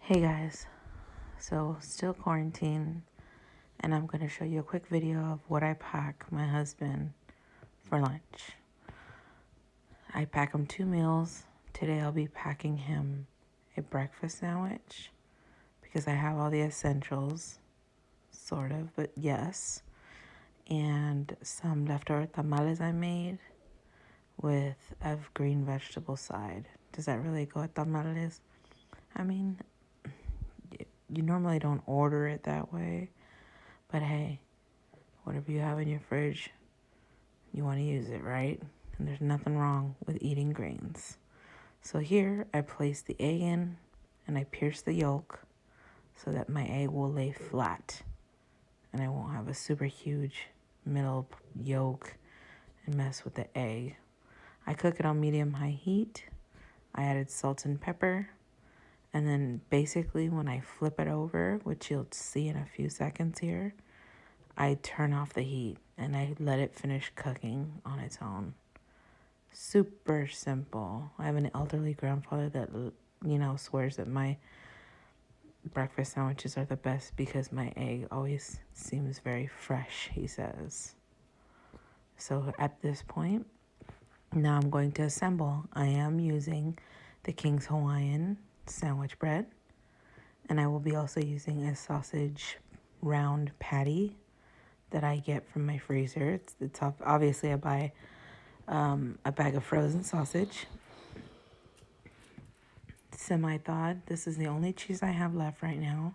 Hey guys, so still quarantine, and I'm going to show you a quick video of what I pack my husband for lunch. I pack him 2 meals. Today I'll be packing him a breakfast sandwich because I have all the essentials, sort of, but yes, and some leftover tamales I made with a green vegetable side. Does that really go with tamales? I mean, you normally don't order it that way, but hey, whatever you have in your fridge, you want to use it, right? And there's nothing wrong with eating grains. So here I place the egg in and I pierce the yolk so that my egg will lay flat and I won't have a super huge middle yolk and mess with the egg. I cook it on medium-high heat. I added salt and pepper. And then basically when I flip it over, which you'll see in a few seconds here, I turn off the heat and I let it finish cooking on its own. Super simple. I have an elderly grandfather that, swears that my breakfast sandwiches are the best because my egg always seems very fresh, he says. So at this point, now I'm going to assemble. I am using the King's Hawaiian sandwich bread, and I will be also using a sausage round patty that I get from my freezer. It's obviously I buy a bag of frozen sausage, semi-thawed. This is the only cheese I have left right now,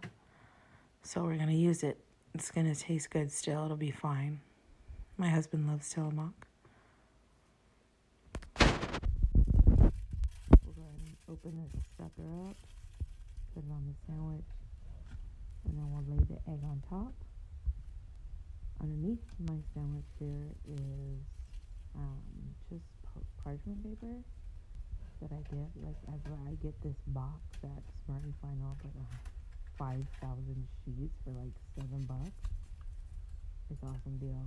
so we're gonna use it. It's gonna taste good still. It'll be fine. My husband loves Tillamook. We'll go ahead and open this sucker up, put it on the sandwich, and then we'll lay the egg on top. Underneath my sandwich here is just parchment paper that I get. Like I get this box at Smart and Final, like 5,000 sheets for like $7. It's an awesome deal.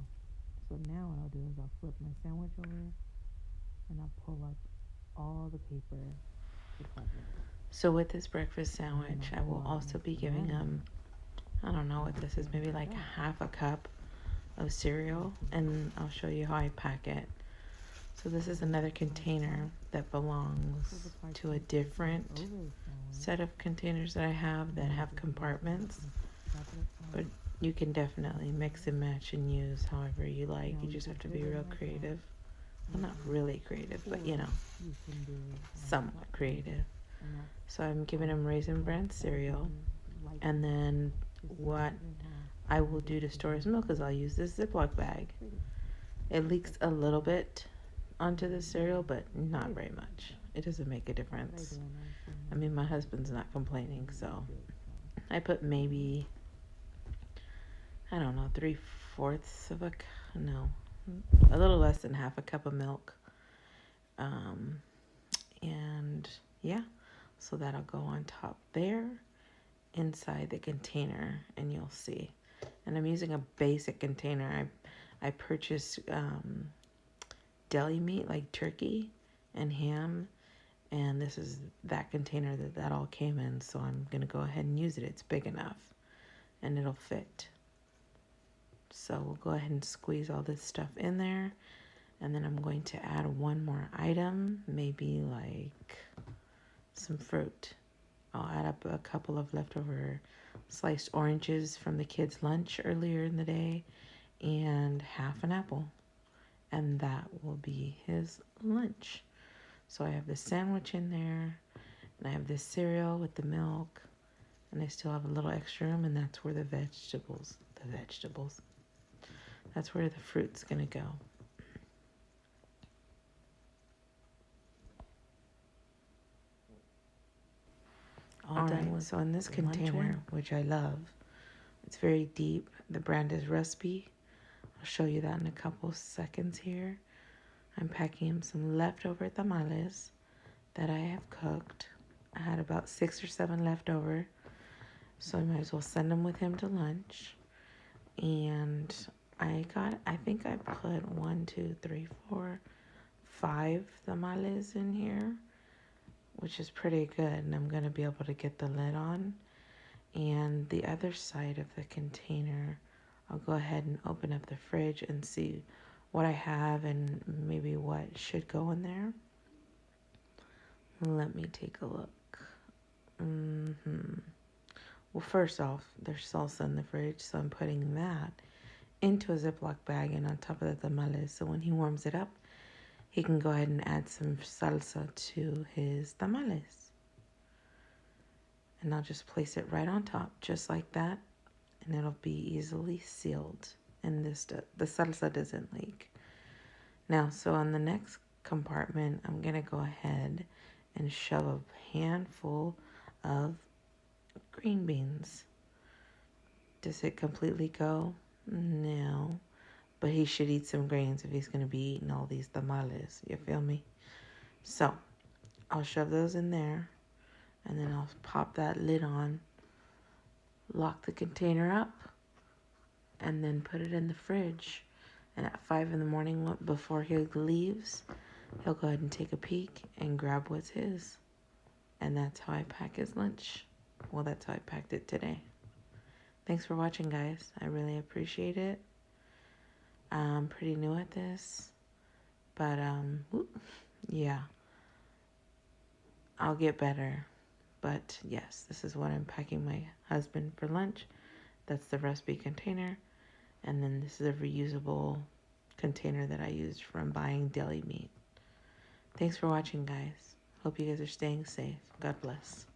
So now what I'll do is I'll flip my sandwich over and I'll pull up all the paper to cover it. So with this breakfast sandwich, I will also be giving him, I don't know what this is, maybe like half a cup of cereal, and I'll show you how I pack it. So this is another container that belongs to a different set of containers that I have that have compartments, but you can definitely mix and match and use however you like. You just have to be real creative. Well, not really creative, but somewhat creative. So I'm giving him Raisin Bran cereal, and then what I will do to store his milk is I'll use this Ziploc bag. It leaks a little bit onto the cereal, but not very much. It doesn't make a difference. I mean, my husband's not complaining, so I put maybe, I don't know, 3/4 of a little less than half a cup of milk. And yeah, so that'll go on top there inside the container, and you'll see. And I'm using a basic container. I purchased deli meat like turkey and ham, and this is that container that all came in, so I'm gonna go ahead and use it. It's big enough and it'll fit. So we'll go ahead and squeeze all this stuff in there, and then I'm going to add one more item, maybe like some fruit. I'll add up a couple of leftover sliced oranges from the kids' lunch earlier in the day and half an apple. And that will be his lunch. So I have the sandwich in there, and I have this cereal with the milk, and I still have a little extra room, and that's where that's where the fruit's gonna go. All done with. So in this container, which I love, it's very deep. The brand is Rusby. I'll show you that in a couple seconds here. I'm packing him some leftover tamales that I have cooked. I had about 6 or 7 left over, so I might as well send them with him to lunch. And I think I put 5 tamales in here. which is pretty good. And I'm going to be able to get the lid on. And the other side of the container, I'll go ahead and open up the fridge and see what I have and maybe what should go in there. Let me take a look. Well, first off, there's salsa in the fridge, so I'm putting that into a Ziploc bag and on top of the tamales. So when he warms it up, he can go ahead and add some salsa to his tamales. And I'll just place it right on top, just like that, and it'll be easily sealed. And the salsa doesn't leak. Now, so on the next compartment, I'm gonna go ahead and shove a handful of green beans. Does it completely go? No. But he should eat some grains if he's going to be eating all these tamales. You feel me? So, I'll shove those in there. And then I'll pop that lid on. Lock the container up. And then put it in the fridge. And at 5 in the morning, before he leaves, he'll go ahead and take a peek and grab what's his. And that's how I pack his lunch. Well, that's how I packed it today. Thanks for watching, guys. I really appreciate it. I'm pretty new at this, but yeah, I'll get better. But yes, this is what I'm packing my husband for lunch. That's the recipe container, and then this is a reusable container that I used from buying deli meat. Thanks for watching, guys. Hope you guys are staying safe. God bless.